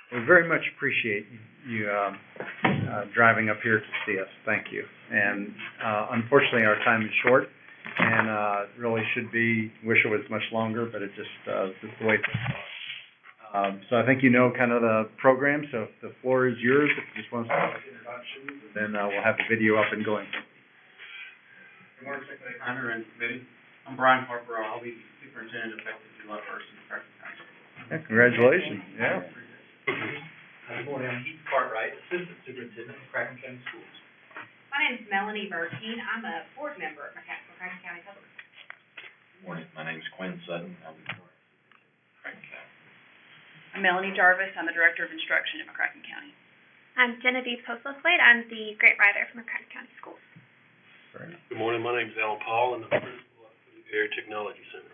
We very much appreciate you driving up here to see us. Thank you. And unfortunately, our time is short, and really should be, wish it was much longer, but it just is the way things are. So I think you know kind of the program, so if the floor is yours, if you just want to start with introductions, and then we'll have the video up and going. Good morning, Secretary Hunter and committee. I'm Brian Harper. I'll be superintendent effective July 1st in McCracken County. Yeah, congratulations. Yeah. Good morning, I'm Heath Cartwright, Assistant Superintendent of McCracken County Schools. My name is Melanie Berkeen. I'm a board member at McCracken County Public Schools. Good morning, my name is Quinn Sutton. I'm the Director of McCracken County. I'm Melanie Jarvis. I'm the Director of Instruction at McCracken County. I'm Genevieve Postleslade. I'm the grant writer from McCracken County Schools. Good morning, my name is Alan Paul, and I'm the principal at the Area Technology Center.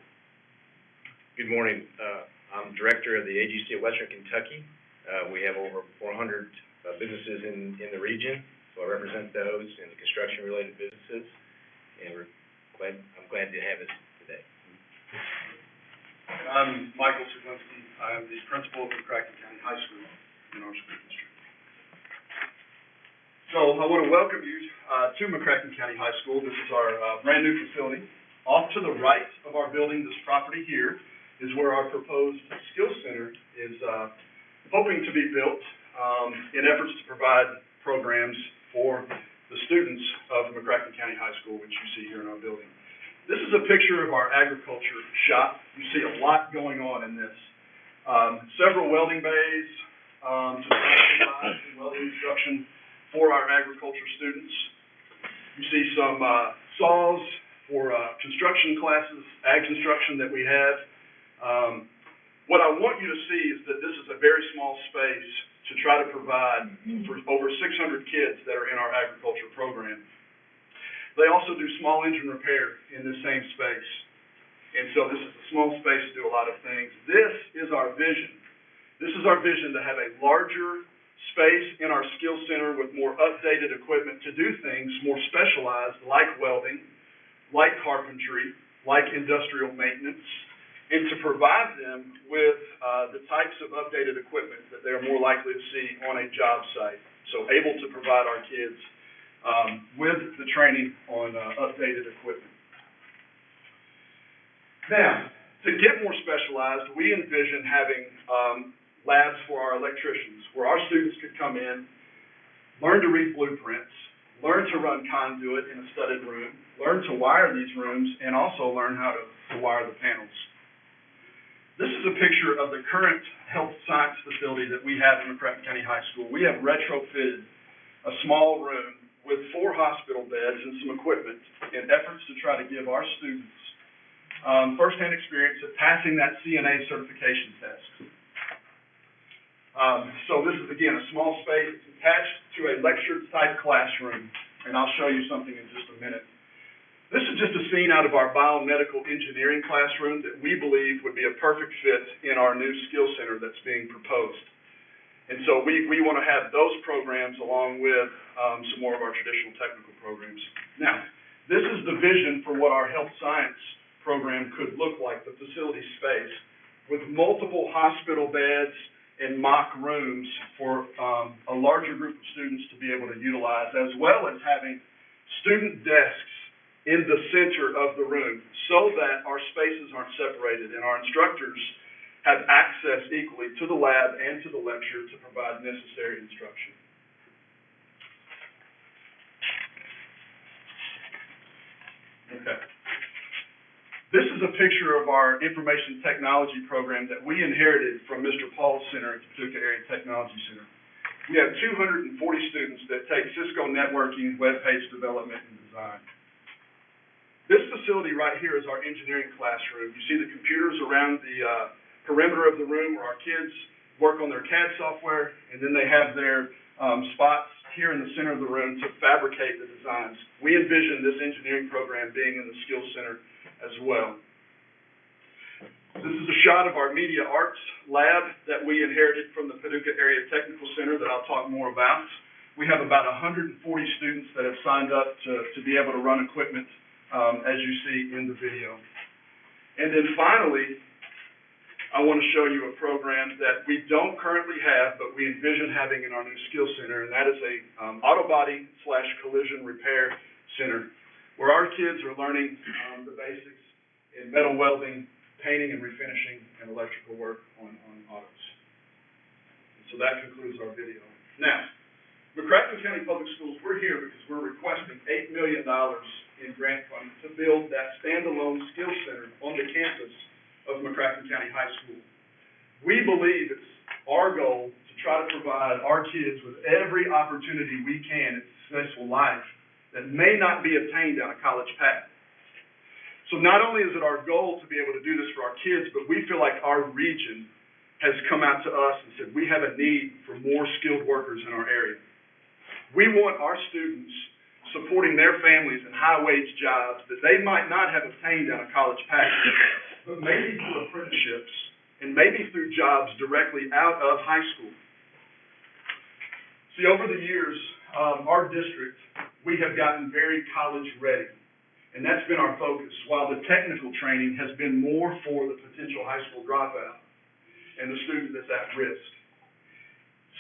Good morning. I'm Director of the AGC of Western Kentucky. We have over 400 businesses in the region, so I represent those and the construction-related businesses, and I'm glad to have this today. I'm Michael Suglinski. I'm the principal of McCracken County High School in our school district. So I want to welcome you to McCracken County High School. This is our brand new facility. Off to the right of our building, this property here, is where our proposed skills center is hoping to be built in efforts to provide programs for the students of McCracken County High School, which you see here in our building. This is a picture of our agriculture shop. You see a lot going on in this. Several welding bays to provide welding instruction for our agriculture students. You see some saws for construction classes, ag construction that we have. What I want you to see is that this is a very small space to try to provide for over 600 kids that are in our agriculture program. They also do small engine repair in the same space. And so this is a small space to do a lot of things. This is our vision. This is our vision to have a larger space in our skill center with more updated equipment to do things more specialized like welding, like carpentry, like industrial maintenance, and to provide them with the types of updated equipment that they are more likely to see on a job site. So able to provide our kids with the training on updated equipment. Now, to get more specialized, we envision having labs for our electricians, where our students could come in, learn to read blueprints, learn to run conduit in a studded room, learn to wire these rooms, and also learn how to wire the panels. This is a picture of the current health science facility that we have in McCracken County High School. We have retrofitted a small room with 4 hospital beds and some equipment in efforts to try to give our students firsthand experience of passing that CNA certification test. So this is, again, a small space. It's attached to a lecture-type classroom, and I'll show you something in just a minute. This is just a scene out of our biomedical engineering classroom that we believe would be a perfect fit in our new skill center that's being proposed. And so we want to have those programs along with some more of our traditional technical programs. Now, this is the vision for what our health science program could look like, the facility space, with multiple hospital beds and mock rooms for a larger group of students to be able to utilize, as well as having student desks in the center of the room so that our spaces aren't separated and our instructors have access equally to the lab and to the lecture to provide necessary instruction. Okay. This is a picture of our information technology program that we inherited from Mr. Paul's center at the Paducah Area Technology Center. We have 240 students that take Cisco networking, web page development, and design. This facility right here is our engineering classroom. You see the computers around the perimeter of the room where our kids work on their CAD software, and then they have their spots here in the center of the room to fabricate the designs. We envision this engineering program being in the Skills Center as well. This is a shot of our media arts lab that we inherited from the Paducah Area Technical Center that I'll talk more about. We have about 140 students that have signed up to be able to run equipment as you see in the video. And then finally, I want to show you a program that we don't currently have, but we envision having in our new skill center, and that is a auto body / collision repair center, where our kids are learning the basics in metal welding, painting and refinishing, and electrical work on autos. And so that concludes our video. Now, McCracken County Public Schools, we're here because we're requesting $8 million in grant funding to build that standalone skill center on the campus of McCracken County High School. We believe it's our goal to try to provide our kids with every opportunity we can at successful life that may not be obtained down a college path. So not only is it our goal to be able to do this for our kids, but we feel like our region has come out to us and said we have a need for more skilled workers in our area. We want our students supporting their families in high-wage jobs that they might not have obtained down a college path, but maybe through apprenticeships and maybe through jobs directly out of high school. See, over the years, our district, we have gotten very college ready, and that's been our focus, while the technical training has been more for the potential high school dropout and the student that's at risk.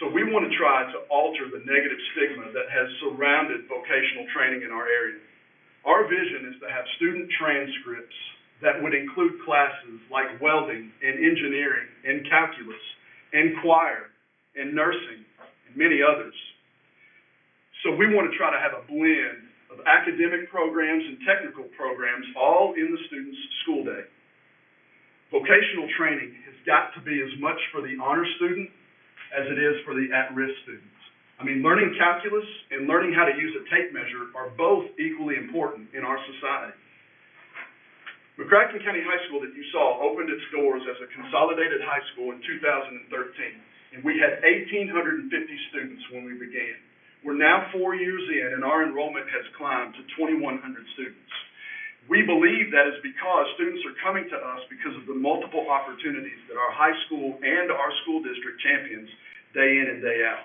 So we want to try to alter the negative stigma that has surrounded vocational training in our area. Our vision is to have student transcripts that would include classes like welding and engineering and calculus and choir and nursing and many others. So we want to try to have a blend of academic programs and technical programs all in the student's school day. Vocational training has got to be as much for the honor student as it is for the at-risk students. I mean, learning calculus and learning how to use a tape measure are both equally important in our society. McCracken County High School that you saw opened its doors as a consolidated high school in 2013, and we had 1,850 students when we began. We're now 4 years in, and our enrollment has climbed to 2,100 students. We believe that is because students are coming to us because of the multiple opportunities that our high school and our school district champions day in and day out.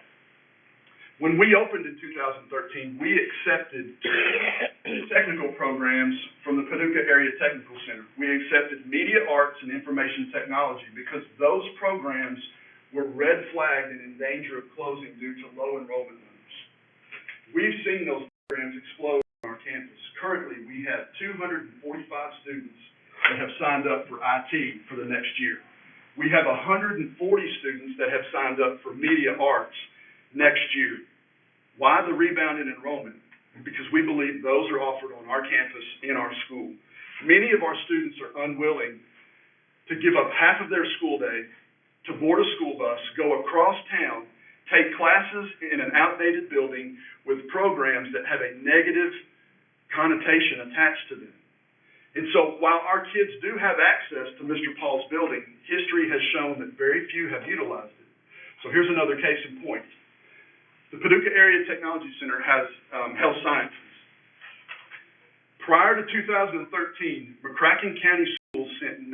When we opened in 2013, we accepted technical programs from the Paducah Area Technical Center. We accepted media arts and information technology because those programs were red flagged and in danger of closing due to low enrollment numbers. We've seen those programs explode on our campus. Currently, we have 245 students that have signed up for IT for the next year. We have 140 students that have signed up for media arts next year. Why the rebound in enrollment? Because we believe those are offered on our campus in our school. Many of our students are unwilling to give up half of their school day to board a school bus, go across town, take classes in an outdated building with programs that have a negative connotation attached to them. And so while our kids do have access to Mr. Paul's building, history has shown that very few have utilized it. So here's another case in point. The Paducah Area Technology Center has health sciences. Prior to 2013, McCracken County Schools sent 9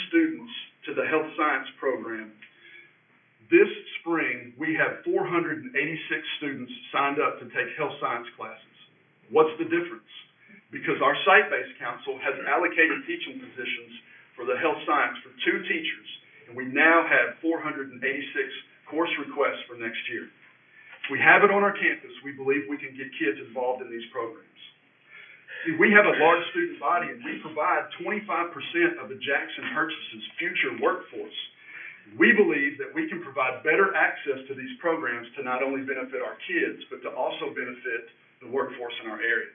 students to the health science program. This spring, we have 486 students signed up to take health science classes. What's the difference? Because our site-based council has allocated teaching positions for the health science for 2 teachers, and we now have 486 course requests for next year. If we have it on our campus, we believe we can get kids involved in these programs. See, we have a large student body, and we provide 25% of the Jackson Purchase's future workforce. We believe that we can provide better access to these programs to not only benefit our kids, but to also benefit the workforce in our area.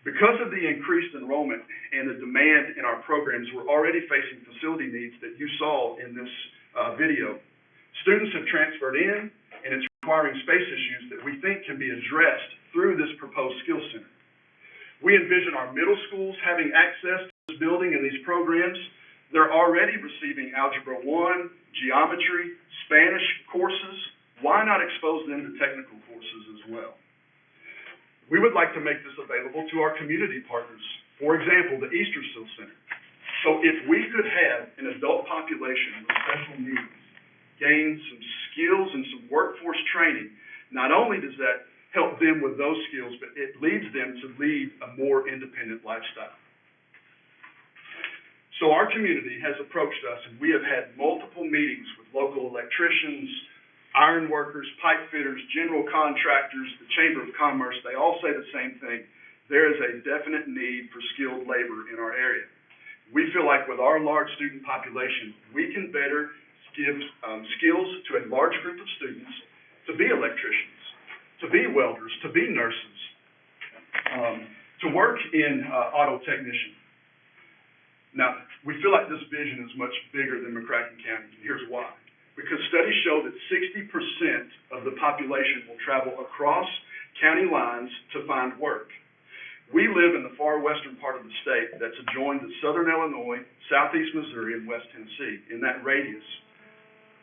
Because of the increased enrollment and the demand in our programs, we're already facing facility needs that you saw in this video. Students have transferred in, and it's requiring space issues that we think can be addressed through this proposed skill center. We envision our middle schools having access to this building and these programs. They're already receiving Algebra 1, geometry, Spanish courses. Why not expose them to technical courses as well? We would like to make this available to our community partners. For example, the Eastersill Center. So if we could have an adult population with special needs gain some skills and some workforce training, not only does that help them with those skills, but it leads them to lead a more independent lifestyle. So our community has approached us, and we have had multiple meetings with local electricians, iron workers, pipe fitters, general contractors, the Chamber of Commerce. They all say the same thing. There is a definite need for skilled labor in our area. We feel like with our large student population, we can better give skills to a large group of students to be electricians, to be welders, to be nurses, to work in auto technician. Now, we feel like this vision is much bigger than McCracken County, and here's why. Because studies show that 60% of the population will travel across county lines to find work. We live in the far western part of the state that's adjoined to southern Illinois, southeast Missouri, and west Tennessee. In that radius,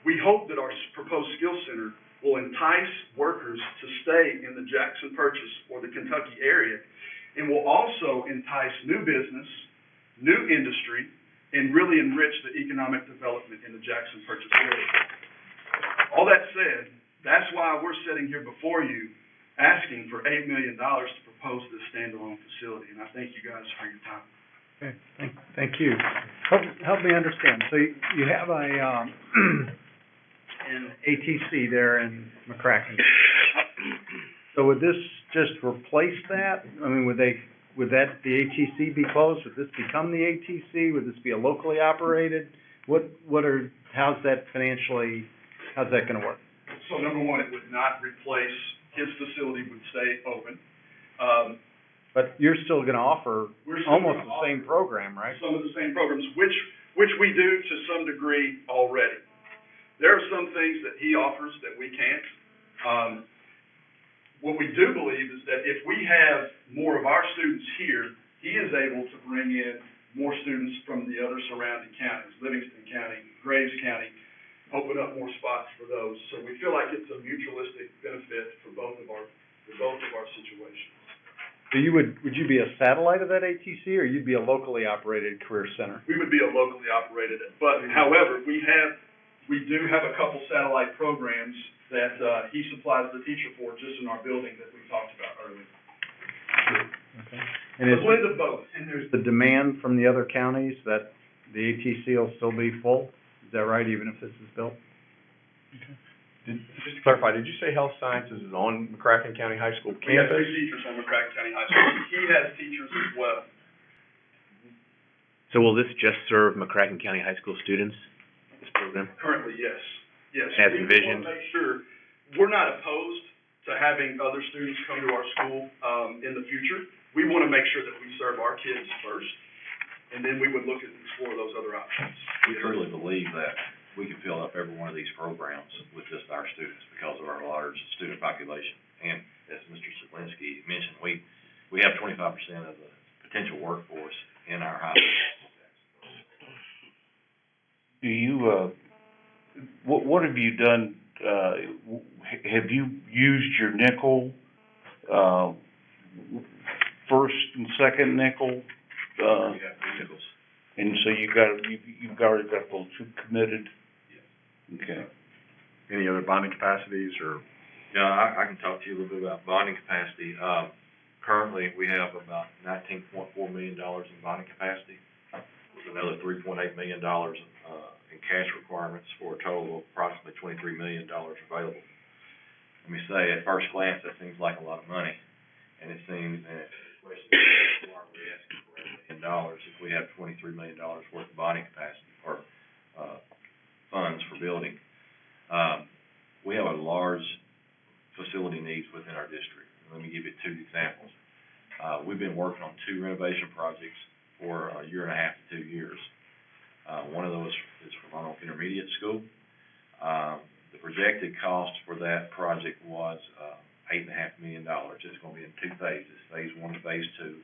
we hope that our proposed skill center will entice workers to stay in the Jackson Purchase or the Kentucky area, and will also entice new business, new industry, and really enrich the economic development in the Jackson Purchase area. All that said, that's why we're sitting here before you asking for $8 million to propose this standalone facility, and I thank you guys for your time. Okay, thank you. Help me understand. So you have an ATC there in McCracken. So would this just replace that? I mean, would the ATC be closed? Would this become the ATC? Would this be a locally operated? How's that gonna work? So number one, it would not replace, his facility would stay open. But you're still gonna offer almost the same program, right? Some of the same programs, which we do to some degree already. There are some things that he offers that we can't. What we do believe is that if we have more of our students here, he is able to bring in more students from the other surrounding counties, Livingston County, Graves County, open up more spots for those. So we feel like it's a mutualistic benefit for both of our situations. So would you be a satellite of that ATC, or you'd be a locally operated career center? We would be a locally operated, but however, we do have a couple satellite programs that he supplies the teacher for just in our building that we talked about earlier. Okay. And A blend of both. And there's the demand from the other counties that the ATC will still be full? Is that right, even if this is built? Just to clarify, did you say health sciences is on McCracken County High School We have campus? 3 teachers on McCracken County High School. He has teachers as well. So will this just serve McCracken County High School students, this program? Currently, yes. Yes. As We envisioned. want to make sure, we're not opposed to having other students come to our school in the future. We want to make sure that we serve our kids first, and then we would look at explore those other options. We truly believe that we can fill up every one of these programs with just our students because of our large student population. And as Mr. Sedlinski mentioned, we have 25% of the potential workforce in our high school. Do you, what have you done, have you used your nickel, first and second nickel? We have vehicles. And so you've already got those 2 committed? Yes. Okay. Any other bonding capacities or? Yeah, I can talk to you a little bit about bonding capacity. Currently, we have about $19.4 million in bonding capacity, with another $3.8 million in cash requirements for a total of approximately $23 million available. Let me say, at first glance, that seems like a lot of money, and it seems that the question is, why are we asking for $8 million if we have $23 million worth of bonding capacity or funds for building? We have a large facility needs within our district. Let me give you 2 examples. We've been working on 2 renovation projects for a year and a half to 2 years. One of those is for Roanoke Intermediate School. The projected cost for that project was $8.5 million. It's going to be in 2 phases, phase 1 and phase 2.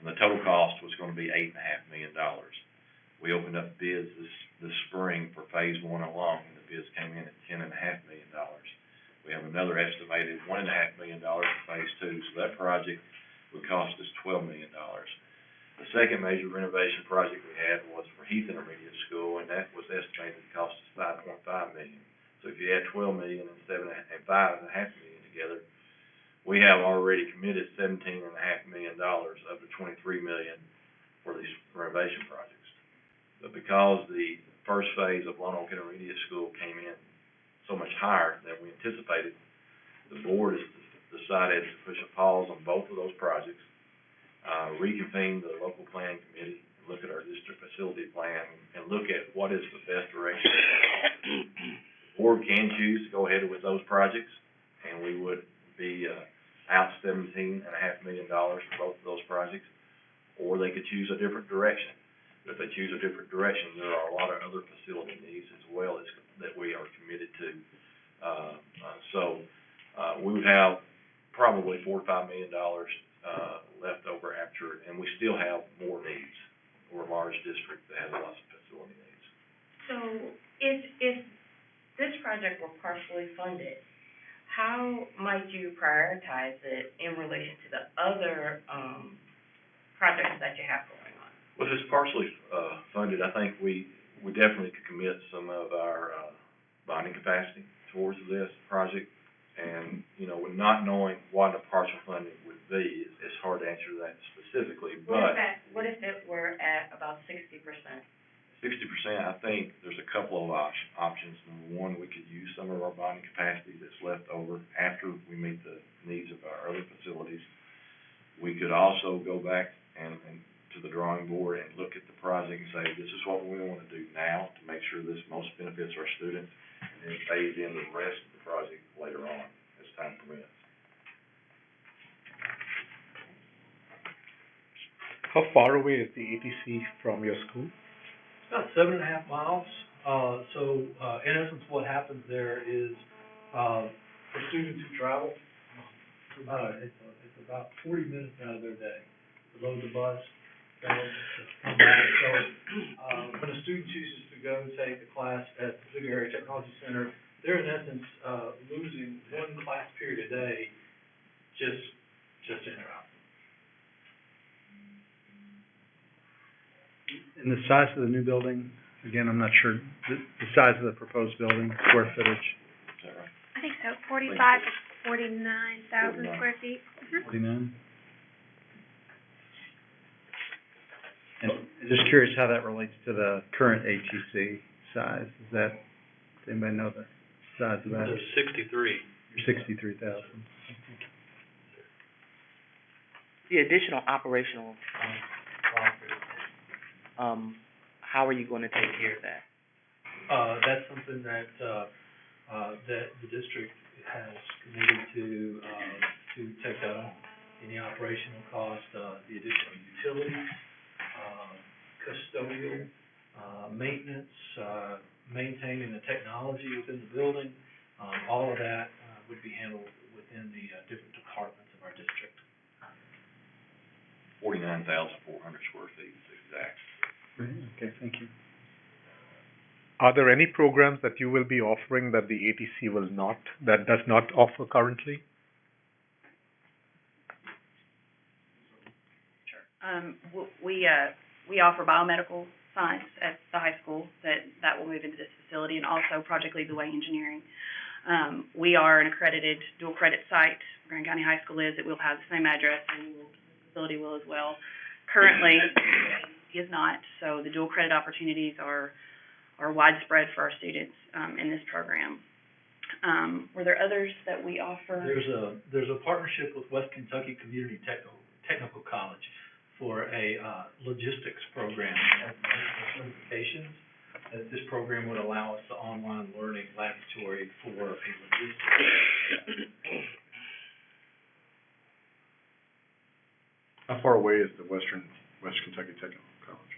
And the total cost was going to be $8.5 million. We opened up bids this spring for phase 1 alone, and the bids came in at $10.5 million. We have another estimated $1.5 million for phase 2, so that project would cost us $12 million. The second major renovation project we had was for Heath Intermediate School, and that was estimated to cost us $5.5 million. So if you add $12 million and $5.5 million together, we have already committed $17.5 million of the $23 million for these renovation projects. But because the first phase of Lone Oak Intermediate School came in so much higher than we anticipated, the board has decided to push a pause on both of those projects, reconvene the local planning committee, and look at our district facility plan, and look at what is the best direction. The board can choose to go ahead with those projects, and we would be out $17.5 million for both of those projects, or they could choose a different direction. If they choose a different direction, there are a lot of other facility needs as well that we are committed to. We would have probably $4 to $5 million left over after, and we still have more needs. We're a large district that has lots of facility needs. So if this project were partially funded, how might you prioritize it in relation to the other projects that you have going on? Well, if it's partially funded, I think we definitely could commit some of our bonding capacity towards this project. And, you know, with not knowing what the partial funding would be, it's hard to answer that specifically, but What if it were at about 60%? 60%, I think there's a couple of options. Number one, we could use some of our bonding capacity that's left over after we meet the needs of our other facilities. We could also go back and to the drawing board and look at the project and say, this is what we want to do now to make sure this most benefits our students, and then phase in the rest of the project later on as time permits. How far away is the ATC from your school? About 7.5 miles. In essence, what happens there is, for students who travel, it's about 40 minutes out of their day to load the bus, go, come back. So, when a student chooses to go and take a class at the Big Area Technology Center, they're in essence, losing one class period a day just in travel. And the size of the new building, again, I'm not sure, the size of the proposed building, square footage, Is that right? I think so, 45 to 49,000 square feet. 49? And just curious how that relates to the current ATC size. Does anybody know the size of that? There's 63. 63,000. The additional operational how are you going to take care of that? That's something that the district has committed to take on. Any operational cost, the additional utilities, custodial, maintenance, maintaining the technology within the building, all of that would be handled within the different departments of our district. 49,400 square feet is exact. Okay, thank you. Are there any programs that you will be offering that the ATC that does not offer currently? We offer biomedical science at the high school that will move into this facility, and also Project Lead the Way engineering. We are an accredited dual credit site. Grand County High School is. It will have the same address, and the facility will as well. Currently, it is not, so the dual credit opportunities are widespread for our students in this program. Were there others that we offer? There's a partnership with West Kentucky Community Technical College for a logistics program at certifications. That this program would allow us to online learning laboratory for a logistics. How far away is the West Kentucky Technical College?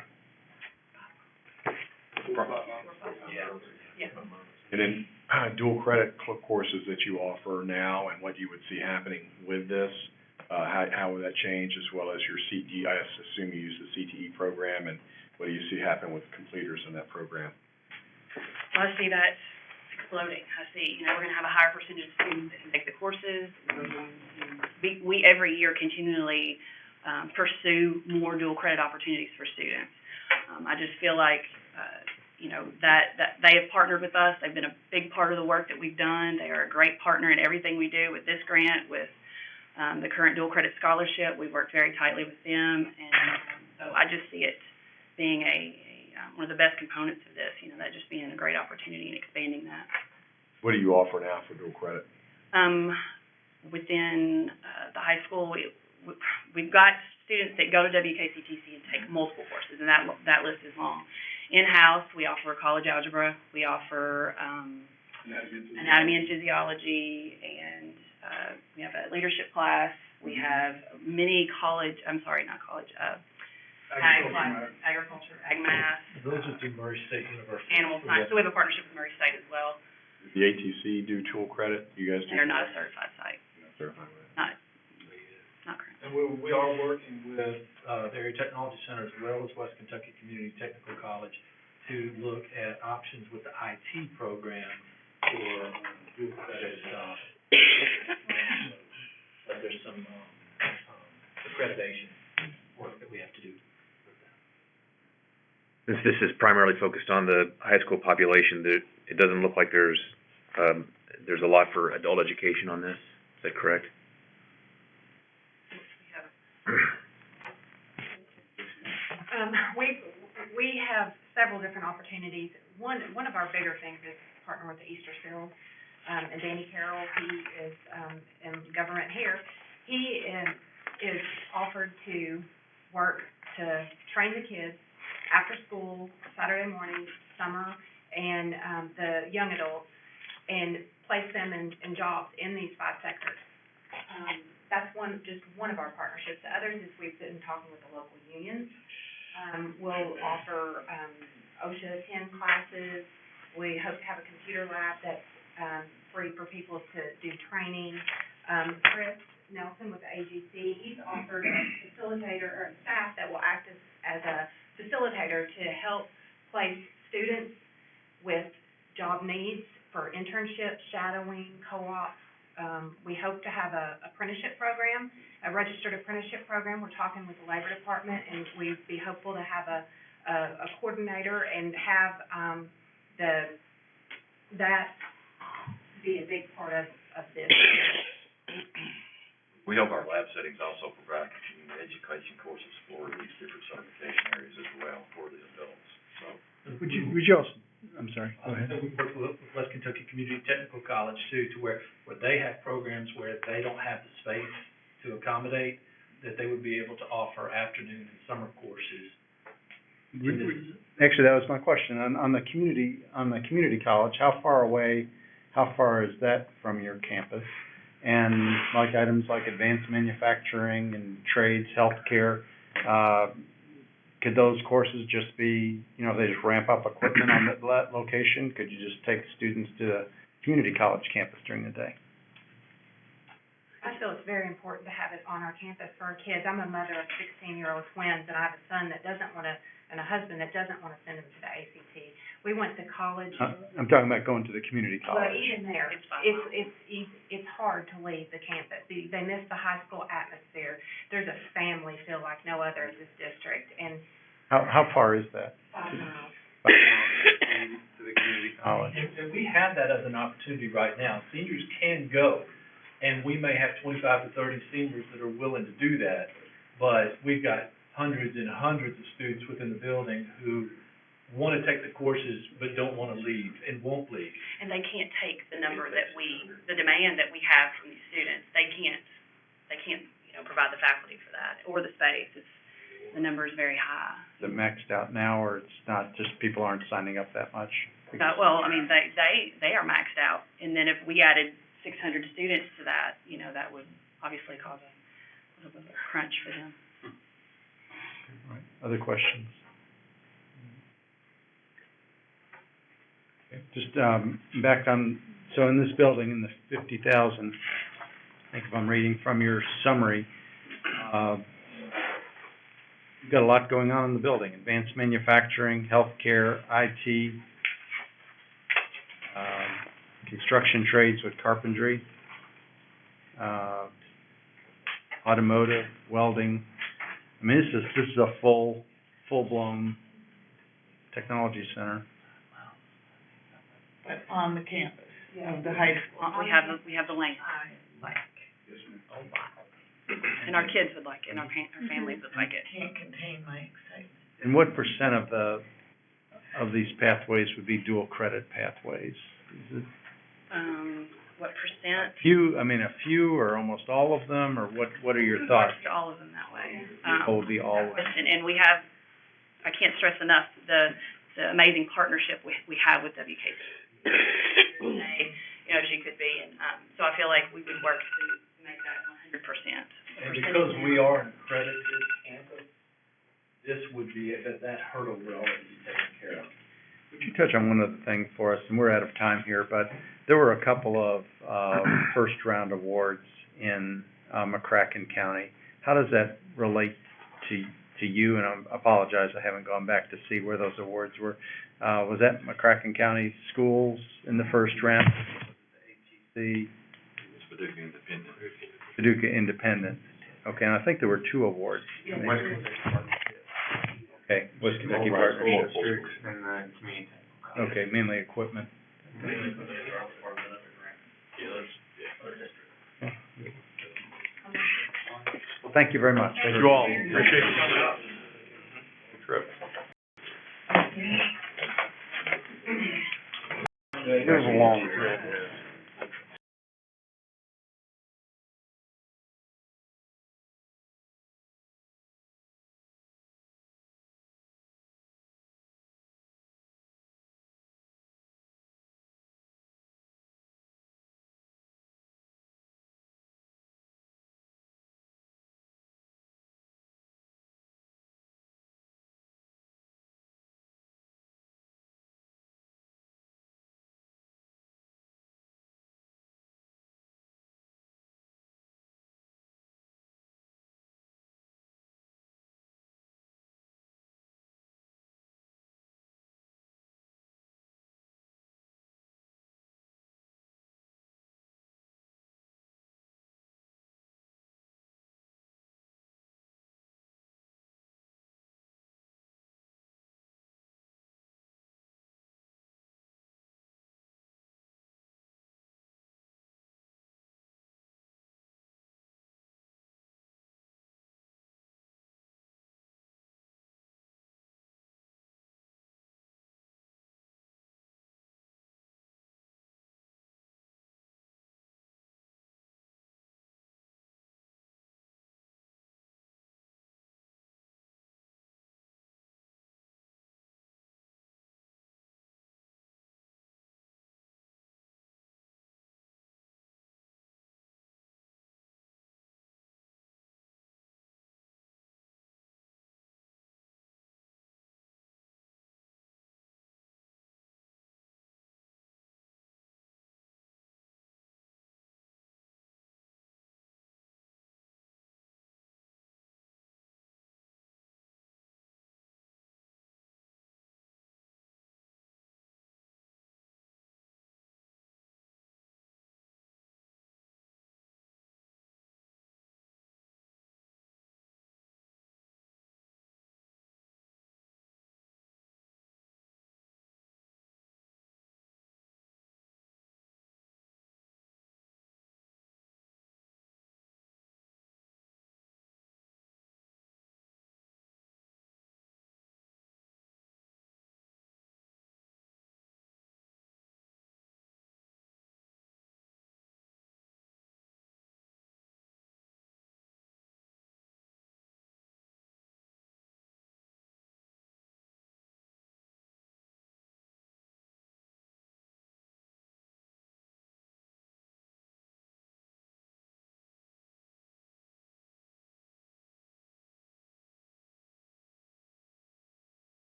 Yeah. And then dual credit courses that you offer now and what you would see happening with this, how would that change, as well as your CTE? I assume you use the CTE program, and what do you see happen with completers in that program? I see that exploding. I see, we're going to have a higher percentage of students that can take the courses. We every year continually pursue more dual credit opportunities for students. I just feel like, that they have partnered with us. They've been a big part of the work that we've done. They are a great partner in everything we do with this grant, with the current dual credit scholarship. We've worked very tightly with them, and so I just see it being a one of the best components of this, you know, that just being a great opportunity and expanding that. What do you offer now for dual credit? Within, the high school, we've got students that go to WKCTC and take multiple courses, and that list is long. In-house, we offer college algebra, we offer, anatomy and physiology, and, we have a leadership class, we have many agriculture, ag math, Those are through Murray State University. animal science, so we have a partnership with Murray State as well. Does the ATC do dual credit? You guys do? They're not a certified site, Certified. not current. And we are working with, the Area Technology Center as well as West Kentucky Community Technical College to look at options with the IT program for, dual credit, but there's some, accreditation work that we have to do. Since this is primarily focused on the high school population, it doesn't look like there's a lot for adult education on this. Is that correct? We have several different opportunities. One of our bigger things is partner with the Easter Field. And Danny Carroll, he is, in government here. He is offered to work to train the kids after school, Saturday morning, summer, and, the young adults, and place them in jobs in these 5 sectors. That's just one of our partnerships. The others is we've been talking with the local unions. We'll offer, OSHA 10 classes. We hope to have a computer lab that's, free for people to do training. Chris Nelson with the AGC, he's offered a facilitator or a staff that will act as a facilitator to help place students with job needs for internships, shadowing, co-ops. We hope to have a apprenticeship program, a registered apprenticeship program. We're talking with the Labor Department, and we'd be hopeful to have a coordinator and have, that be a big part of this. We hope our lab settings also provide continuing education courses for these different certification areas as well for the adults, so. Would you also, I'm sorry, go ahead. We work with West Kentucky Community Technical College too, to where they have programs where they don't have the space to accommodate, that they would be able to offer afternoon and summer courses. Actually, that was my question. On the community college, how far is that from your campus? And like items like advanced manufacturing and trades, healthcare, could those courses just be, they just ramp up equipment on that location? Could you just take students to the community college campus during the day? I feel it's very important to have it on our campus for our kids. I'm a mother of 16-year-old twins, and I have a son that doesn't want to, and a husband that doesn't want to send them to the ACT. We went to college. I'm talking about going to the community college. But even there, it's hard to leave the campus. They miss the high school atmosphere. There's a family feel like no other in this district, and. How far is that? 5 miles. 5 miles to the community college. And we have that as an opportunity right now. Seniors can go, and we may have 25 to 30 seniors that are willing to do that, but we've got hundreds and hundreds of students within the building who want to take the courses but don't want to leave and won't leave. And they can't take the number the demand that we have from these students. They can't, provide the faculty for that, or the space. The number is very high. Is it maxed out now, or it's not, just people aren't signing up that much? Well, I mean, they are maxed out, and then if we added 600 students to that, that would obviously cause a little bit of a crunch for them. Right. Other questions? Okay. Just, back on, so in this building, in the 50,000, I think if I'm reading from your summary, you've got a lot going on in the building: advanced manufacturing, healthcare, IT, construction trades with carpentry, automotive, welding. I mean, this is a full-blown technology center. But on the campus of the high school. We have the length. Oh, wow. And our kids would like it, and our families would like it. Can't contain my excitement. And what percent of the of these pathways would be dual credit pathways? Is it What percent? a few or almost all of them, or what are your thoughts? Most all of them that way. What would be all of them? And we have, I can't stress enough, the amazing partnership we have with WKC. She could be, and, so I feel like we would work to make that 100%. And because we are an accredited campus, this would be, that hurdle would already be taken care of. Would you touch on one other thing for us, and we're out of time here, but there were a couple of first-round awards in McCracken County. How does that relate to you? And I apologize, I haven't gone back to see where those awards were. Was that McCracken County Schools in the first round? The It's Paducah Independent. Paducah Independent. Okay, and I think there were 2 awards. Okay, West Kentucky Partnership. And the community. Okay, mainly equipment. Well, thank you very much. Thank you all. Appreciate you coming out. Trip. It was a long trip.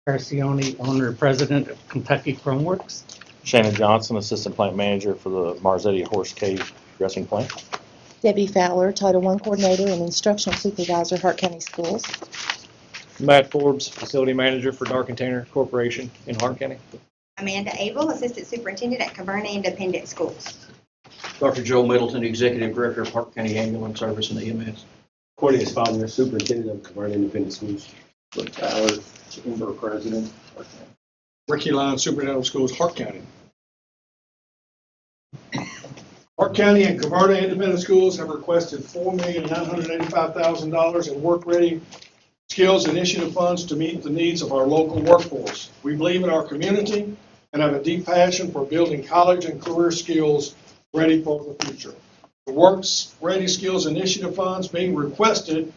Arcioni, owner, president of Kentucky Chromeworks. Shannon Johnson, Assistant Plant Manager for the Marzetti Horse Cave Dressing Plant. Debbie Fowler, Title I Coordinator and Instructional Supervisor, Hart County Schools. Matt Forbes, Facility Manager for Dark Container Corporation in Hart County. Amanda Abel, Assistant Superintendent at Caverna Independent Schools. Dr. Joe Middleton, Executive Director of Hart County Ambulance Service and EMS. Cornelius Fowler, Superintendent of Caverna Independent Schools. Rick Tyler, Chamber President. Ricky Lyons, Superintendent of Schools, Hart County. Hart County and Caverna Independent Schools have requested $4,985,000 in work-ready skills initiative funds to meet the needs of our local workforce. We believe in our community and have a deep passion for building college and career skills ready for the future. The Works Ready Skills Initiative funds being requested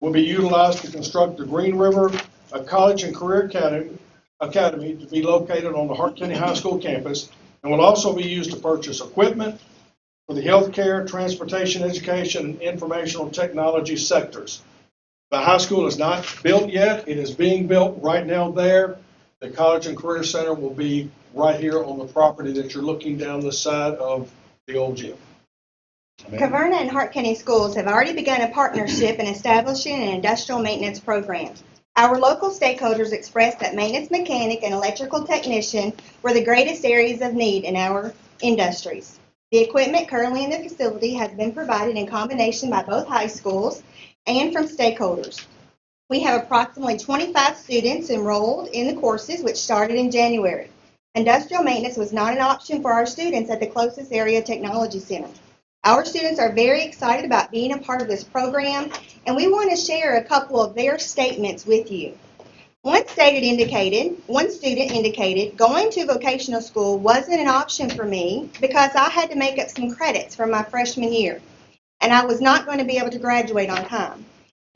will be utilized to construct the Green River, a college and career academy to be located on the Hart County High School campus, and will also be used to purchase equipment for the healthcare, transportation, education, and informational technology sectors. The high school is not built yet. It is being built right now there. The College and Career Center will be right here on the property that you're looking down the side of the old gym. Caverna and Hart County Schools have already begun a partnership in establishing an industrial maintenance program. Our local stakeholders expressed that maintenance mechanic and electrical technician were the greatest areas of need in our industries. The equipment currently in the facility has been provided in combination by both high schools and from stakeholders. We have approximately 25 students enrolled in the courses, which started in January. Industrial maintenance was not an option for our students at the closest area technology center. Our students are very excited about being a part of this program, and we want to share a couple of their statements with you. One student indicated going to vocational school wasn't an option for me because I had to make up some credits from my freshman year, and I was not going to be able to graduate on time.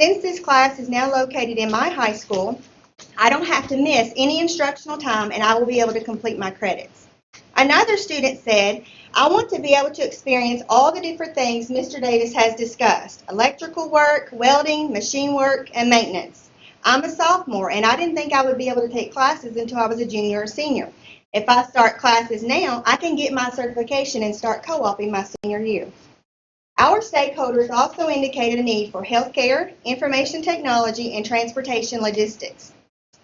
Since this class is now located in my high school, I don't have to miss any instructional time, and I will be able to complete my credits. Another student said, I want to be able to experience all the different things Mr. Davis has discussed: electrical work, welding, machine work, and maintenance. I'm a sophomore, and I didn't think I would be able to take classes until I was a junior or senior. If I start classes now, I can get my certification and start co-oping my senior year. Our stakeholders also indicated a need for healthcare, information technology, and transportation logistics.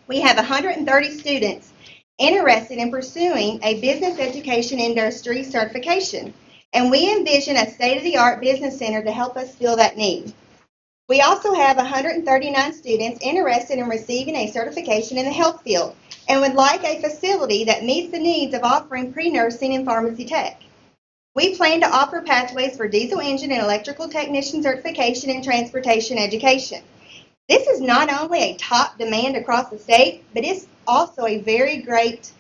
We have 130 students interested in pursuing a business education industry certification, and we envision a state-of-the-art business center to help us fill that need. We also have 139 students interested in receiving a certification in the health field and would like a facility that meets the needs of offering pre-nursing and pharmacy tech. We plan to offer pathways for diesel engine and electrical technician certification and transportation education. This is not only a top demand across the state, but it's also a very great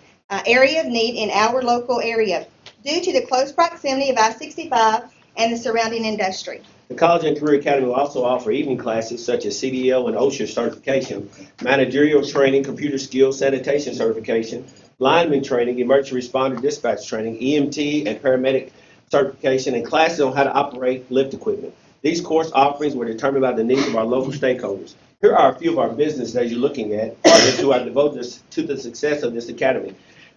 area of need in our local area due to the close proximity of I-65 and the surrounding industry. The College and Career Academy will also offer evening classes such as CDL and OSHA certification, managerial training, computer skills, sanitation certification, lineman training, emergency responder dispatch training, EMT and paramedic certification, and classes on how to operate lift equipment. These course offerings were determined by the needs of our local stakeholders. Here are a few of our businesses that you're looking at, partners who are devoted to the success of this academy.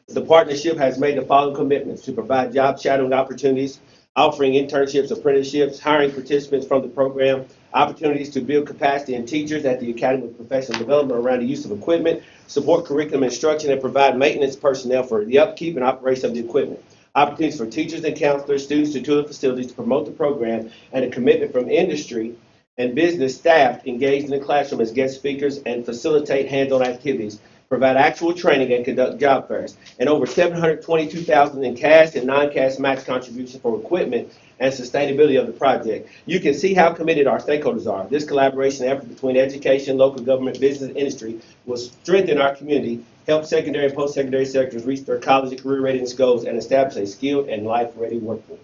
The partnership has made the following commitments: to provide job shadowing opportunities, offering internships, apprenticeships, hiring participants from the program, opportunities to build capacity in teachers at the Academy of Professional Development around the use of equipment, support curriculum instruction, and provide maintenance personnel for the upkeep and operation of the equipment. Opportunities for teachers and counselors, students to tour the facilities to promote the program, and a commitment from industry and business staff engaged in the classroom as guest speakers and facilitate hands-on activities, provide actual training, and conduct job fairs, and over $722,000 in cash and non-cash match contributions for equipment and sustainability of the project. You can see how committed our stakeholders are. This collaboration effort between education, local government, business, and industry will strengthen our community, help secondary and post-secondary sectors reach their college and career readiness goals, and establish a skilled and life-ready workforce.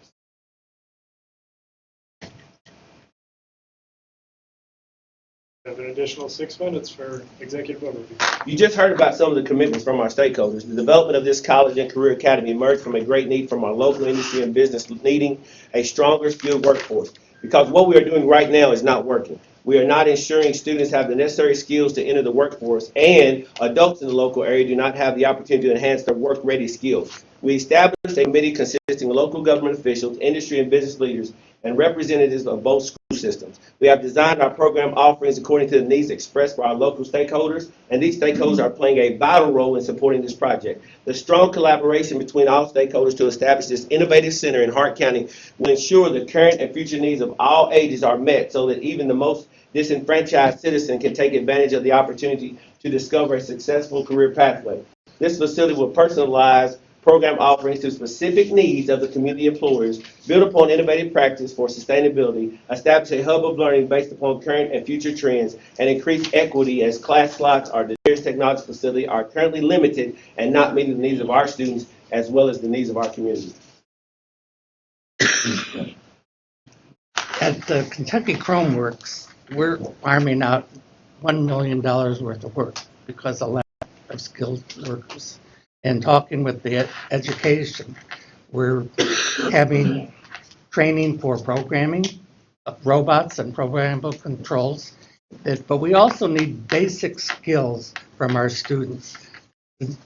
Have an additional 6 minutes for executive overview. You just heard about some of the commitments from our stakeholders. The development of this college and career academy emerged from a great need from our local industry and business needing a stronger skilled workforce, because what we are doing right now is not working. We are not ensuring students have the necessary skills to enter the workforce, and adults in the local area do not have the opportunity to enhance their work-ready skills. We established a committee consisting of local government officials, industry and business leaders, and representatives of both school systems. We have designed our program offerings according to the needs expressed by our local stakeholders, and these stakeholders are playing a vital role in supporting this project. The strong collaboration between all stakeholders to establish this innovative center in Hart County will ensure the current and future needs of all ages are met, so that even the most disenfranchised citizen can take advantage of the opportunity to discover a successful career pathway. This facility will personalize program offerings to specific needs of the community employers, build upon innovative practice for sustainability, establish a hub of learning based upon current and future trends, and increase equity as class slots at the nearest technology facility are currently limited and not meeting the needs of our students as well as the needs of our community. At the Kentucky Chrome Works, we're farming out $1 million worth of work because of lack of skilled workers. And talking with the education, we're having training for programming of robots and programmable controls. But we also need basic skills from our students.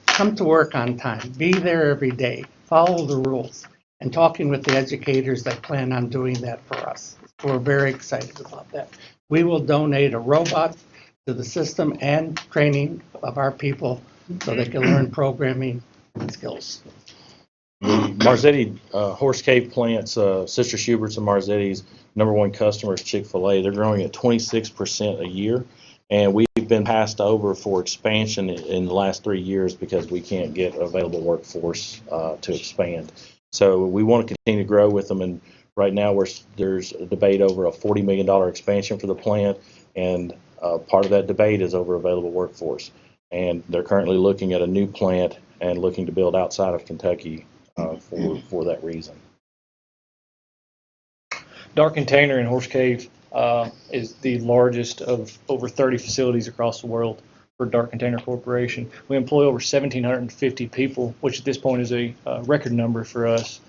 Come to work on time, be there every day, follow the rules, and talking with the educators that plan on doing that for us. We're very excited about that. We will donate a robot to the system and training of our people so they can learn programming skills. The Marzetti Horse Cave plant's Sister Schubert's and Marzetti's #1 customer is Chick-fil-A. They're growing at 26% a year, and we've been passed over for expansion in the last 3 years because we can't get available workforce to expand. So we want to continue to grow with them, and right now there's a debate over a $40 million expansion for the plant, and part of that debate is over available workforce. And they're currently looking at a new plant and looking to build outside of Kentucky for that reason. Dark Container in Horse Cave is the largest of over 30 facilities across the world for Dark Container Corporation. We employ over 1,750 people, which at this point is a record number for us.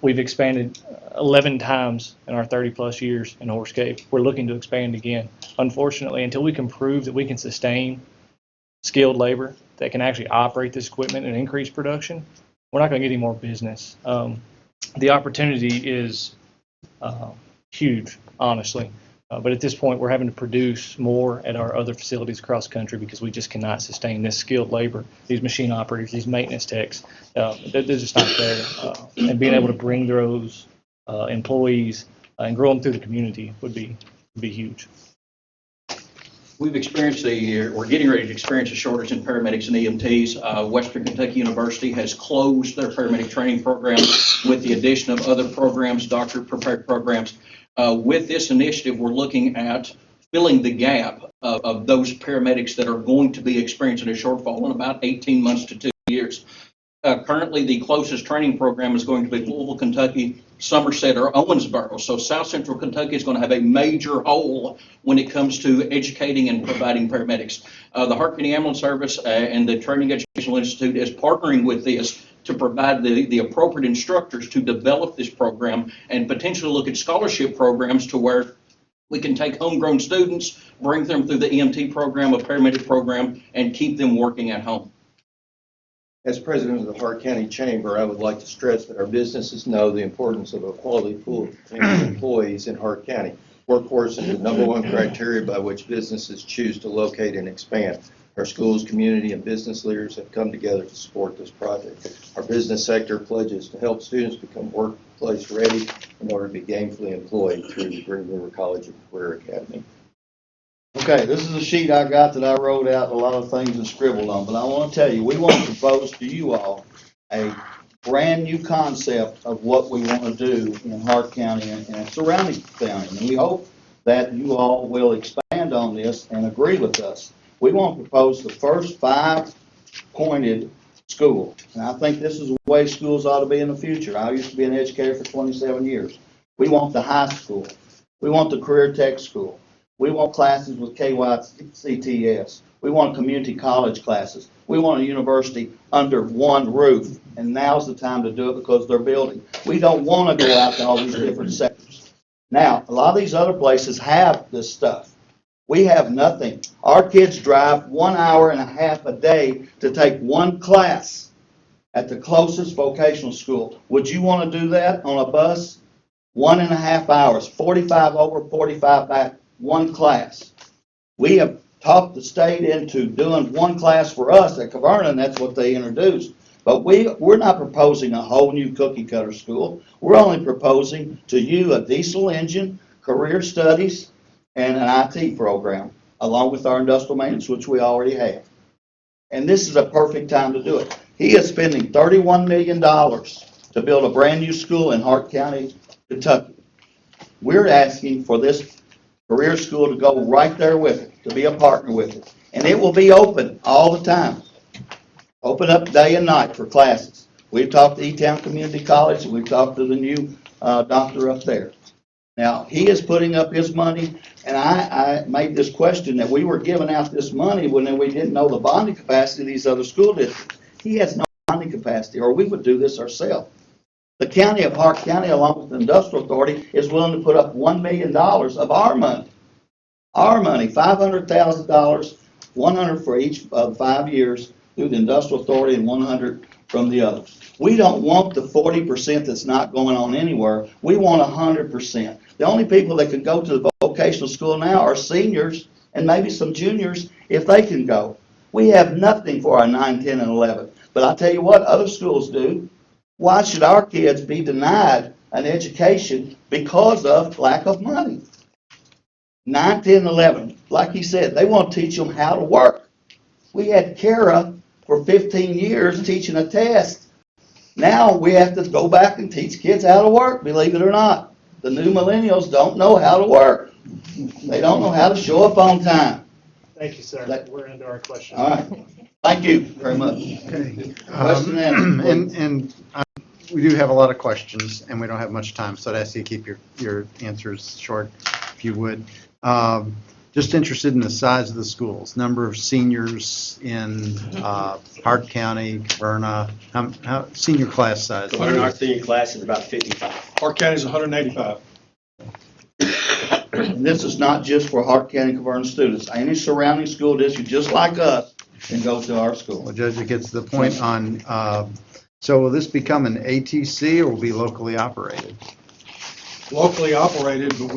We've expanded 11 times in our 30-plus years in Horse Cave. We're looking to expand again. Unfortunately, until we can prove that we can sustain skilled labor that can actually operate this equipment and increase production, we're not going to get any more business. The opportunity is huge, honestly. But at this point, we're having to produce more at our other facilities across the country because we just cannot sustain this skilled labor, these machine operators, these maintenance techs. They're just not there. And being able to bring those employees and grow them through the community would be huge. We've experienced we're getting ready to experience a shortage in paramedics and EMTs. Western Kentucky University has closed their paramedic training program with the addition of other programs, doctor-prepared programs. With this initiative, we're looking at filling the gap of those paramedics that are going to be experiencing a shortfall in about 18 months to 2 years. Currently, the closest training program is going to be Louisville, Kentucky, Somerset, or Owensboro. So South Central Kentucky is going to have a major hole when it comes to educating and providing paramedics. The Hart County Ambulance Service and the Training Educational Institute is partnering with this to provide the appropriate instructors to develop this program and potentially look at scholarship programs to where we can take homegrown students, bring them through the EMT program, a paramedic program, and keep them working at home. As president of the Hart County Chamber, I would like to stress that our businesses know the importance of a quality pool of employees in Hart County. Workforce is the #1 criteria by which businesses choose to locate and expand. Our schools, community, and business leaders have come together to support this project. Our business sector pledges to help students become workplace ready in order to be gainfully employed through the Green River College and Career Academy. Okay, this is a sheet I got that I wrote out a lot of things and scribbled on, but I want to tell you, we want to propose to you all a brand new concept of what we want to do in Hart County and surrounding county. And we hope that you all will expand on this and agree with us. We want to propose the first 5-pointed school. And I think this is the way schools ought to be in the future. I used to be an educator for 27 years. We want the high school. We want the career tech school. We want classes with KYCTS. We want community college classes. We want a university under one roof. And now's the time to do it because they're building. We don't want to go out to all these different sectors. Now, a lot of these other places have this stuff. We have nothing. Our kids drive 1 hour and a half a day to take one class at the closest vocational school. Would you want to do that on a bus? 1.5 hours, 45 over, 45 back, one class. We have talked the state into doing one class for us at Caverna, and that's what they introduced. But we're not proposing a whole new cookie cutter school. We're only proposing to you a diesel engine, career studies, and an IT program, along with our industrial maintenance, which we already have. And this is a perfect time to do it. He is spending $31 million to build a brand-new school in Hart County, Kentucky. We're asking for this career school to go right there with it, to be a partner with it. And it will be open all the time. Open up day and night for classes. We've talked to E-Town Community College, and we've talked to the new doctor up there. Now, he is putting up his money, and I made this question that we were giving out this money when we didn't know the bonding capacity of these other school districts. He has no bonding capacity, or we would do this ourselves. The county of Hart County, along with the industrial authority, is willing to put up $1 million of our money. Our money, $500,000, 100 for each of 5 years through the industrial authority and 100 from the others. We don't want the 40% that's not going on anywhere. We want 100%. The only people that can go to the vocational school now are seniors and maybe some juniors if they can go. We have nothing for our 9, 10, and 11. But I tell you what, other schools do. Why should our kids be denied an education because of lack of money? 9, 10, 11, like he said, they want to teach them how to work. We had Kara for 15 years teaching a test. Now we have to go back and teach kids how to work, believe it or not. The new millennials don't know how to work. They don't know how to show up on time. Thank you, sir. We're into our question. All right. Thank you very much. Okay. Question and answer, And we do have a lot of questions, and we don't have much time, so I'd ask you to keep your answers short, if you would. Just interested in the size of the schools, number of seniors in Hart County, Caverna, how senior class size? Our senior class is about 55. Hart County's 185. And this is not just for Hart County Caverna students. Any surrounding school district, just like us, can go to our school. Well, Judge, it gets to the point on, so will this become an ATC or will be locally operated? Locally operated, but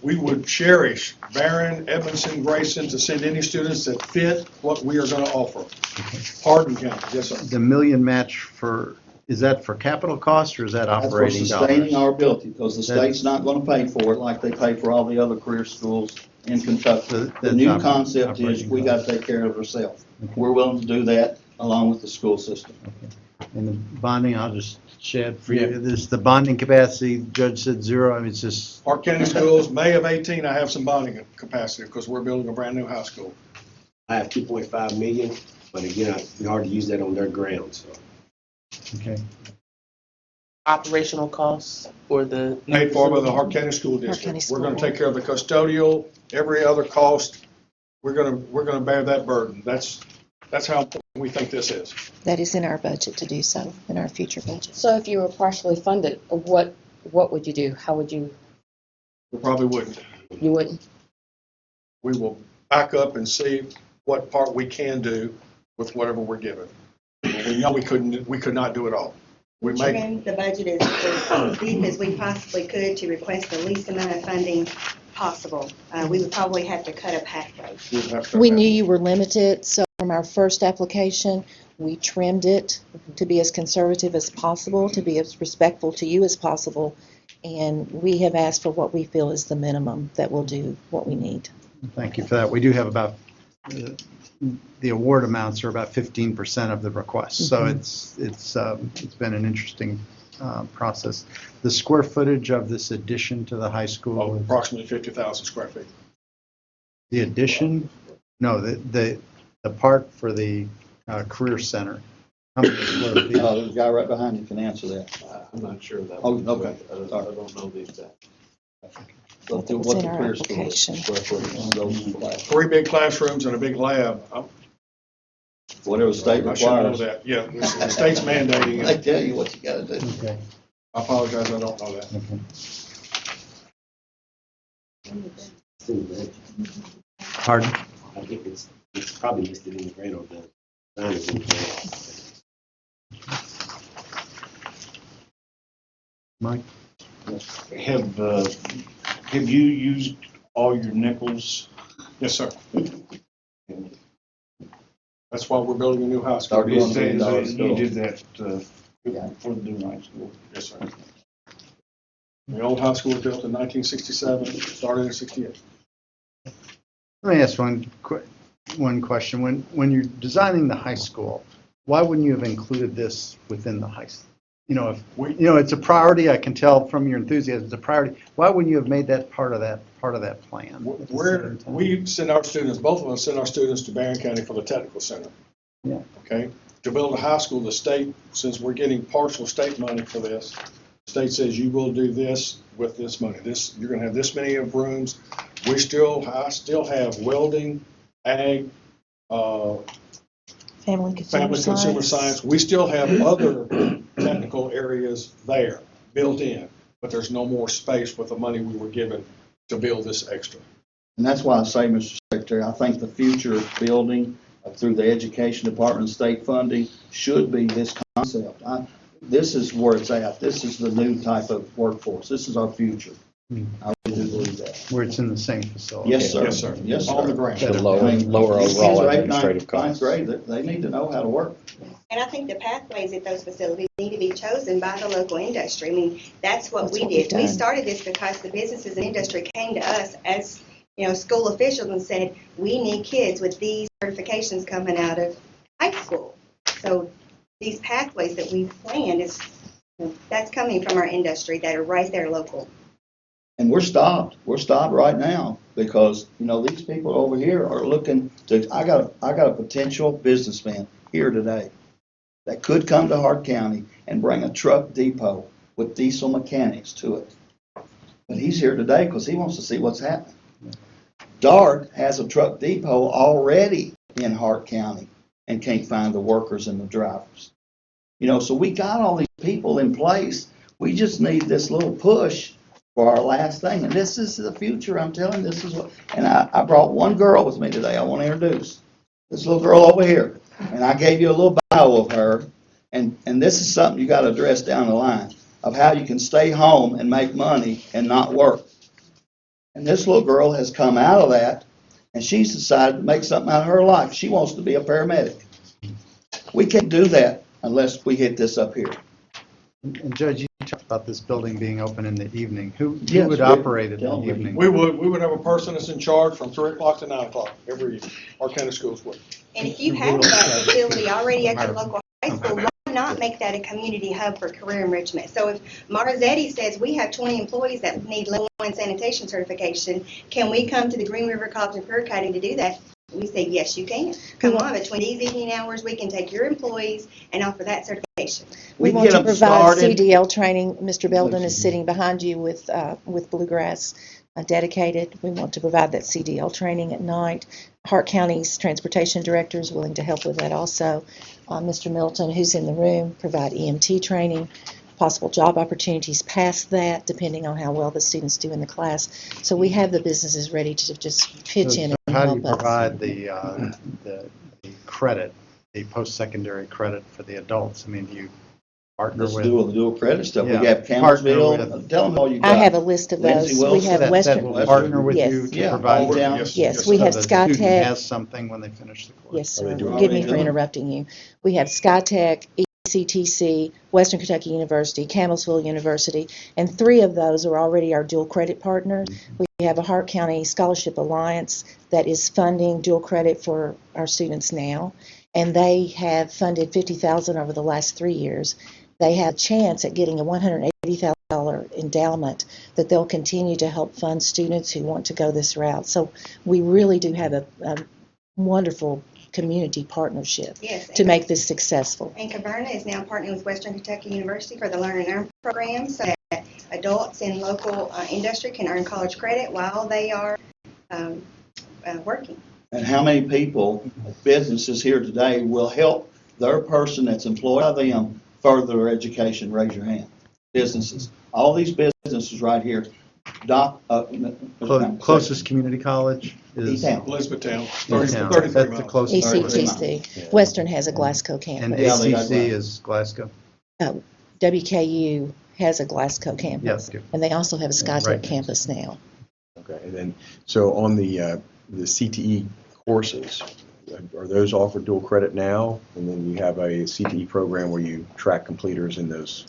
we would cherish Barron, Edmondson, Grayson to send any students that fit what we are going to offer. Hardin County, yes, sir. The million match is that for capital costs or is that operating That's for sustaining dollars? our ability, because the state's not going to pay for it like they pay for all the other career schools in Kentucky. The new concept is we got to take care of ourselves. We're willing to do that along with the school system. And the bonding, I'll just shed for you, this, the bonding capacity, Judge said 0, I mean, it's just. Hart County Schools, May of 18, I have some bonding capacity because we're building a brand new high school. I have 2.5 million, but again, it's hard to use that on their ground, so. Okay. Operational costs for the. Paid for by the Hart County School County District. School We're going to Board. take care of the custodial, every other cost. We're going to bear that burden. That's how important we think this is. That is in our budget to do so, in our future budget. So if you were partially funded, what would you do? How would you, We probably wouldn't. you wouldn't? We will back up and see what part we can do with whatever we're given. We know we could not do it all. We make, Chairman, the budget is as deep as we possibly could to request the least amount of funding possible. We would probably have to cut a pathway. We knew you were limited, so from our first application, we trimmed it to be as conservative as possible, to be as respectful to you as possible, and we have asked for what we feel is the minimum that will do what we need. Thank you for that. We do have about, the award amounts are about 15% of the request. So it's been an interesting process. The square footage of this addition to the high school? is approximately 50,000 square feet. The addition? No, the part for the career center. How many square feet? There's a guy right behind you can answer that. I'm not sure of that. Oh, okay. I don't know the exact. What It's the in our career school is, application. square footage on those classes. 3 big classrooms and a big lab. Whatever the state I should know requires. that. Yeah, the state's mandating They it. tell you what you gotta do. Okay. I apologize, I don't know that. Pardon? I think it's probably listed in the grant or the design is in the grant. Mike? Have you used all your nickels? Yes, sir. That's why we're building a new high school. You did that for the new high school? Yes, sir. The old high school was built in 1967, started in 68. Let me ask one question. When you're designing the high school, why wouldn't you have included this within the high school? You know, if, you know, it's a priority, I can tell from your enthusiasm, it's a priority. Why wouldn't you have made that part of that plan? We send our students, both of us send our students to Barron County for the technical center. Yeah. Okay? To build a high school, the state, since we're getting partial state money for this, the state says you will do this with this money. This, you're gonna have this many of rooms. I still have welding, ag, Family family consumer science. We still have other technical areas there built in, but there's no more space with the money we were given to build this extra. And that's why I say, Mr. Secretary, I think the future of building through the Education Department state funding should be this concept. This is where it's at. This is the new type of workforce. This is our future. I really do believe that. Where it's in the same facility. Yes, sir. Yes, sir. Yes, sir. On the ground. To lower These kids overall are 8th, administrative 9th costs. grade, they need to know how to work. And I think the pathways at those facilities need to be chosen by the local industry. I mean, that's what That's we what we've did. We done. started this because the businesses and industry came to us as, you know, school officials and said, we need kids with these certifications coming out of high school. So these pathways that we've planned that's coming from our industry that are right there local. And we're stopped right now because, you know, these people over here are looking to, I got a potential businessman here today that could come to Hart County and bring a truck depot with diesel mechanics to it. But he's here today because he wants to see what's happening. Dart has a truck depot already in Hart County and can't find the workers and the drivers. You know, so we got all these people in place. We just need this little push for our last thing. And this is the future. I'm telling you, this is what, and I brought one girl with me today I want to introduce. This little girl over here. And I gave you a little bio of her. And this is something you got to address down the line of how you can stay home and make money and not work. And this little girl has come out of that and she's decided to make something out of her life. She wants to be a paramedic. We can't do that unless we hit this up here. And Judge, you talked about this building being open in the evening. Who Yes, would we- operate it in tell the me. evening? We would have a person that's in charge from 3 o'clock to 9 o'clock every evening. Our county schools would. And if you have that facility already at your local high school, why not make that a community hub for career enrichment? So if Marzetti says we have 20 employees that need level 1 sanitation certification, can we come to the Green River College of Career Academy to do that? We say, yes, you can. Come on, between these evening hours, we can take your employees and offer that certification. We We want get to them provide started. CDL training. Mr. Belden is sitting behind you with Bluegrass dedicated. We want to provide that CDL training at night. Hart County's transportation director is willing to help with that also. Mr. Milton, who's in the room, provide EMT training, possible job opportunities past that, depending on how well the students do in the class. So we have the businesses ready to just pitch in and How do you help us. provide the credit, the post-secondary credit for the adults? I mean, do you partner Let's with? do all the dual credit stuff. We Yeah. have Partner Campbellsville, with- tell them all you got. I have a list of Lindsay those. We Wilson, have That Western, will partner with Yes. you to Yeah, provide all them? down. yes, we So have the student SkyTech. has something when they finish the course? Yes, sir. doing Forgive it? me for interrupting you. We have SkyTech, ECTC, Western Kentucky University, Campbellsville University, and 3 of those are already our dual credit partners. We have a Hart County Scholarship Alliance that is funding dual credit for our students now, and they have funded $50,000 over the last 3 years. They have a chance at getting a $180,000 endowment that they'll continue to help fund students who want to go this route. So we really do have a wonderful community partnership Yes. to make this successful. And Caverna is now partnering with Western Kentucky University for the Learn and Earn program so that adults in local industry can earn college credit while they are working. And how many people, businesses here today, will help their person that's employed by them further their education? Raise your hand. Businesses. All these businesses right here. Closest community college is? E-Town. Elizabethtown, E-Town. 33 That's the miles. closest. ECTC. Western has a Glasgow And campus. Yeah, they got ACC is Glasgow? WKU has a Glasgow campus. Yes. And they also have a Right. SkyTech campus now. Okay, and then, so on the CTE courses, are those offered dual credit now? And then you have a CTE program where you track completers in those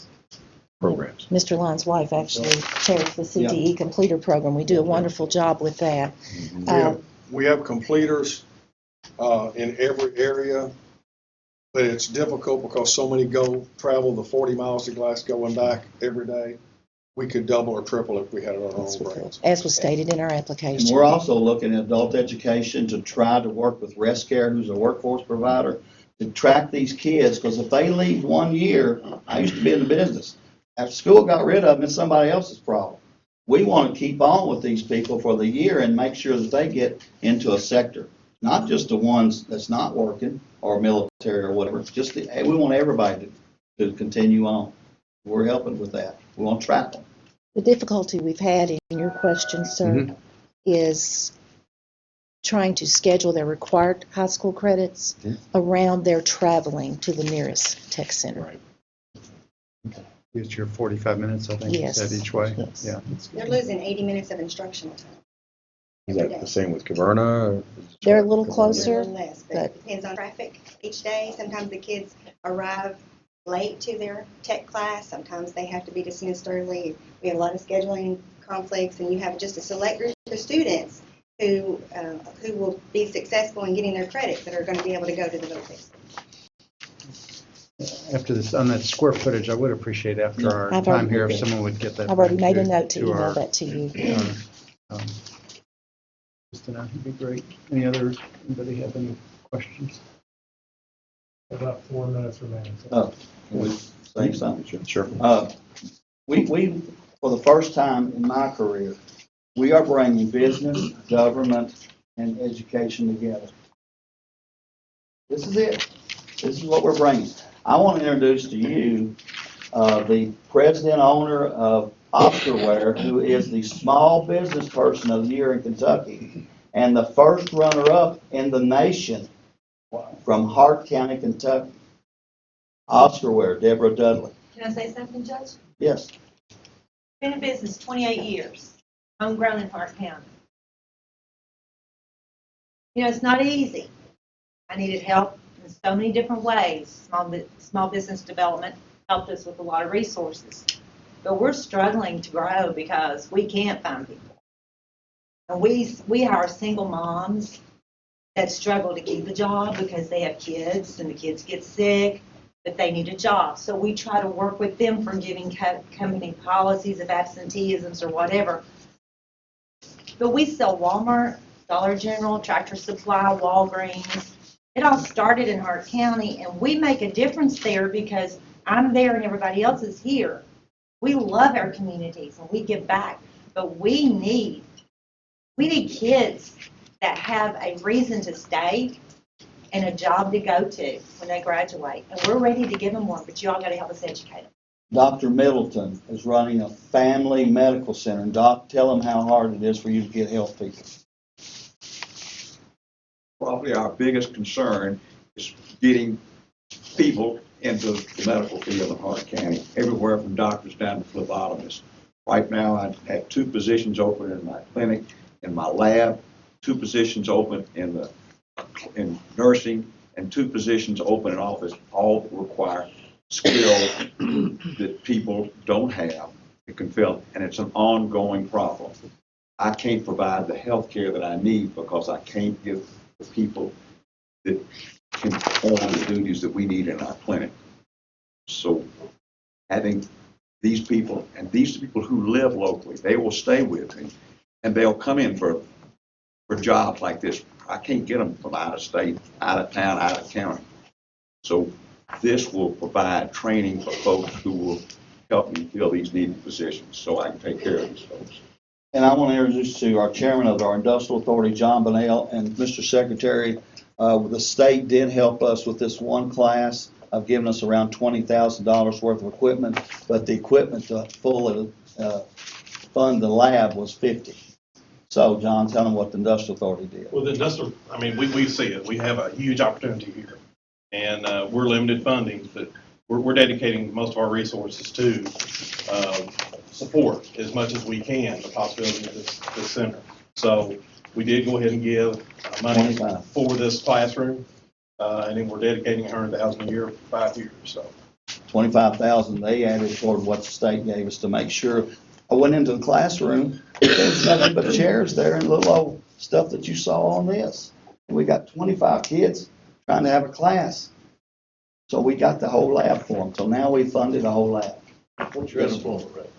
programs? Mr. Lyons' wife actually chairs the CTE completer program. We do a wonderful job with that. We have completers in every area but it's difficult because so many travel the 40 miles to Glasgow and back every day. We could double or triple if we had our own branch. As was stated in our And application. we're also looking at adult education to try to work with Rest Care, who's a workforce provider, to track these kids, because if they leave 1 year, I used to be in the business. After school got rid of them, it's somebody else's problem. We want to keep on with these people for the year and make sure that they get into a sector, not just the ones that's not working or military or whatever. Just we want everybody to continue on. We're helping with that. We want to track them. The difficulty we've had in your question, sir, is trying to schedule their required high school credits around their traveling to the nearest tech center. It's your 45 minutes, I think you Yes. said each way? Yes. Yeah. They're losing 80 minutes of instructional time. Is that the same with Caverna? or- They're a little They're a closer, little less, but it depends on traffic each day. Sometimes the kids arrive late to their tech class. Sometimes they have to be dismissed early. We have a lot of scheduling conflicts, and you have just a select group of students who will be successful in getting their credits that are going to be able to go to the vocational. After this, on that square footage, I would appreciate after our I've time already- here, if someone would get that. I've already back made a note to email our- that to you. Just to know, it'd be great. Anybody have any questions? About 4 minutes remaining. Can we say something? Sure. We, for the first time in my career, we are bringing business, government, and education together. This is it. This is what we're bringing. I want to introduce to you the president owner of Oscarware, who is the small business person of the year in Kentucky, and the first runner-up in the nation from Hart County, Kentucky. Oscarware, Deborah Dudley. Can I say something, Judge? Yes. Been in business 28 years, homegrown in Hart County. You know, it's not easy. I needed help in so many different ways. Small business development helped us with a lot of resources. But we're struggling to grow because we can't find people. And we hire single moms that struggle to keep a job because they have kids and the kids get sick, but they need a job. So we try to work with them for giving company policies of absenteeisms or whatever. But we sell Walmart, Dollar General, Tractor Supply, Walgreens. It all started in Hart County, and we make a difference there because I'm there and everybody else is here. We love our communities and we give back, but we need kids that have a reason to stay and a job to go to when they graduate. And we're ready to give them one, but you all got to help us educate them. Dr. Middleton is running a family medical center. And Doc, tell them how hard it is for you to get health people. Probably our biggest concern is getting people into the medical field in Hart County, everywhere from doctors down to phlebotomists. Right now, I have 2 positions open in my clinic, in my lab, 2 positions open in nursing, and 2 positions open in office. All require skill that people don't have that can fill, and it's an ongoing problem. I can't provide the health care that I need because I can't give the people that can perform the duties that we need in our clinic. So having these people, and these people who live locally, they will stay with me, and they'll come in for jobs like this. I can't get them from out of state, out of town, out of county. So this will provide training for folks who will help me fill these needed positions so I can take care of these folks. And I want to introduce to our chairman of our industrial authority, John Bonnell, and Mr. Secretary. The state did help us with this one class of giving us around $20,000 worth of equipment, but the equipment to fully fund the lab was $50,000. So, John, tell them what the industrial authority did. Well, the industrial, I mean, we see it. We have a huge opportunity here. And we're limited funding, but we're dedicating most of our resources to support as much as we can the possibility of this center. So we did go ahead and give money for this classroom, and then we're dedicating $100,000 a year for 5 years. So $25,000 they added toward what the state gave us to make sure. I went into the classroom, there's nothing but chairs there and little old stuff that you saw on this. And we got 25 kids trying to have a class. So we got the whole lab for them. So now we funded a whole lab. What's your unemployment rate?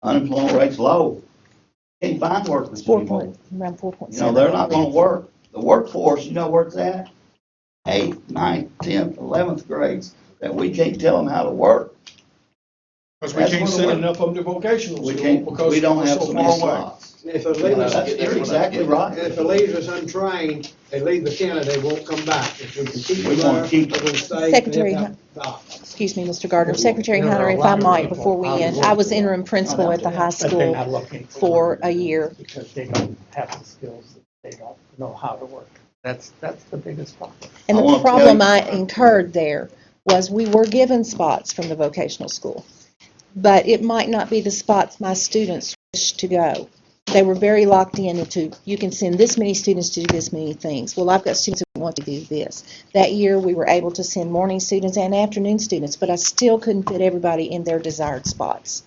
Unemployment rate's low. Can't find workers It's 4 anymore. point, around 4.7. You know, they're not gonna work. The workforce, you know where it's at? 8th, 9th, 10th, 11th grades, that we can't tell them how to work. Because we That's can't what send we're- enough of them to vocational We school can't, because we don't we're have so so many far away. slots. If it leaves, You're exactly right. if it leaves us untrained, they leave the county, they won't come back. If we can keep We them wanna there, keep they're gonna stay. Secretary They have to stop. Excuse me, Mr. Gardner. Secretary There are Hunter, a if lot I of might, people before we out end, of I was work. interim principal at the high But they're school not looking for a year. because they don't have the skills, that they don't know how to work. That's the biggest problem. And I the wanna tell problem you- I incurred there was we were given spots from the vocational school, but it might not be the spots my students wish to go. They were very locked in into, you can send this many students to do this many things. Well, I've got students who want to do this. That year, we were able to send morning students and afternoon students, but I still couldn't fit everybody in their desired spots.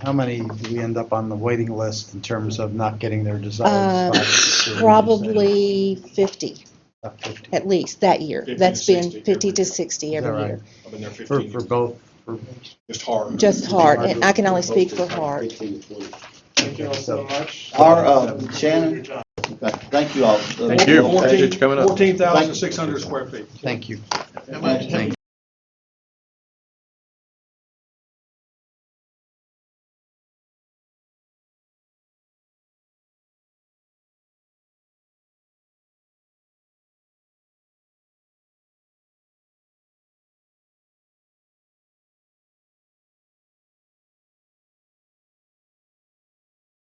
How many do we end up on the waiting list in terms of not getting their desired spots? Probably 50, About 50. at least, that year. 50 to That's been 60 50 to every 60 Is that every right? year. I've been there For 15 years. both, for Just hard. Just Hart, and I can only speak for Hart. Thank you all so much. Our, Shannon, okay, thank you all. Thank you. Appreciate you coming up. 14,600 square feet. thank you. Thank you.